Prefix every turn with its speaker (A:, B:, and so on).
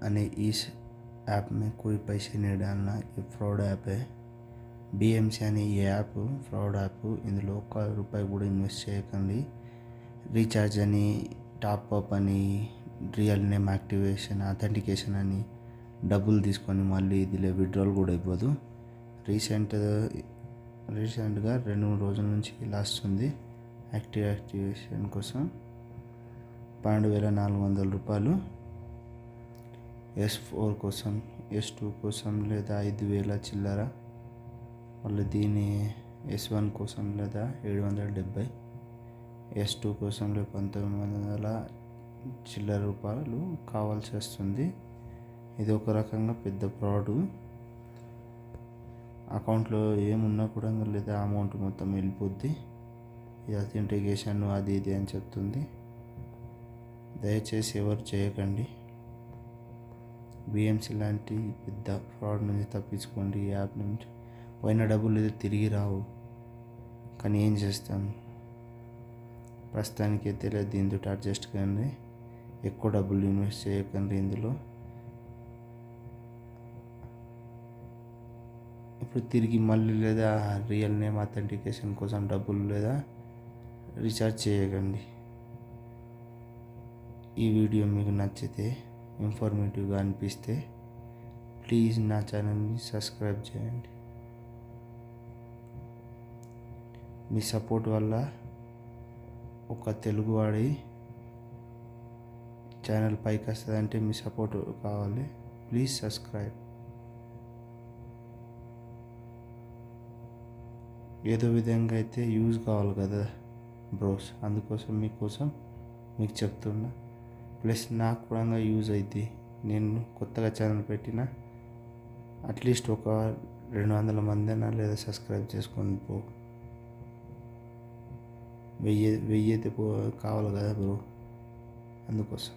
A: अने इस ऐप में कोई पैसे नहीं डालना, ये फ्रॉड ऐप है। BMC అనే ఈ యాప్ ఫ్రాడ్ యాప్, ఇందులో ₹1 కూడా ఇన్వెస్ట్ చేయకండి. రీఛార్జ్ అని, టాప్అప్ అని, రియల్ నేమ్ యాక్టివేషన్, అథెంటికేషన్ అని డబ్బులు తీసుకొని మళ్ళీ ఇదిలో విత్డ్రాల్ కూడా ఇవ్వదు. రీసెంట్గా 2-3 రోజుల నుంచి ఇలా వస్తుంది. యాక్టివేషన్ కోసం ₹12,400, S4 కోసం, S2 కోసం లేదా 5,000 చిల్లర, మళ్ళీ దీని S1 కోసం లేదా 770, S2 కోసం లేదా 1,900 చిల్లర రూపాయలు కావాల్సి వస్తుంది. ఇది ఒక రకంగా పెద్ద ఫ్రాడ్. అకౌంట్లో ఏమున్నా కూడా లేదా అమౌంట్ మొత్తం వెళ్ళిపోద్ది. ఇది అథెంటికేషన్ అది ఇది అని చెప్తుంది. దయచేసి ఎవరు చేయకండి. BMC లాంటి పెద్ద ఫ్రాడ్ నుంచి తప్పించుకోండి. ఈ యాప్ నుంచి పోయిన డబ్బులు ఏదో తిరిగి రావు, కానీ ఏం చేస్తాం, ప్రస్తుతానికి అయితే లేదు. దీంతో అడ్జస్ట్ కండి, ఎక్కువ డబ్బులు ఇన్వెస్ట్ చేయకండి ఇందులో. ఇప్పుడు తిరిగి మళ్ళీ లేదా రియల్ నేమ్ అథెంటికేషన్ కోసం డబ్బులు లేదా రీఛార్జ్ చేయకండి. ఈ వీడియో మీకు నచ్చితే, ఇన్ఫర్మేటివ్గా అనిపిస్తే ప్లీజ్ నా ఛానల్ని సబ్స్క్రైబ్ చేయండి. మీ సపోర్ట్ వల్ల ఒక తెలుగువాడి ఛానల్ పైకి వస్తుందంటే మీ సపోర్ట్ కావాలి. Please subscribe. ఏదో విధంగా అయితే యూజ్ కావాలి కదా బ్రోస్, అందుకోసం మీకు చెప్తున్నా. ప్లస్ నాకు కూడా యూజ్ అవుతుంది. నేను కొత్తగా ఛానల్ పెట్టిన అట్లీస్ట్ ఒక 200 మంది అయినా లేదా సబ్స్క్రైబ్ చేసుకొని పో. 1000 అయితే కావాలి కదా బ్రో, అందుకోసం.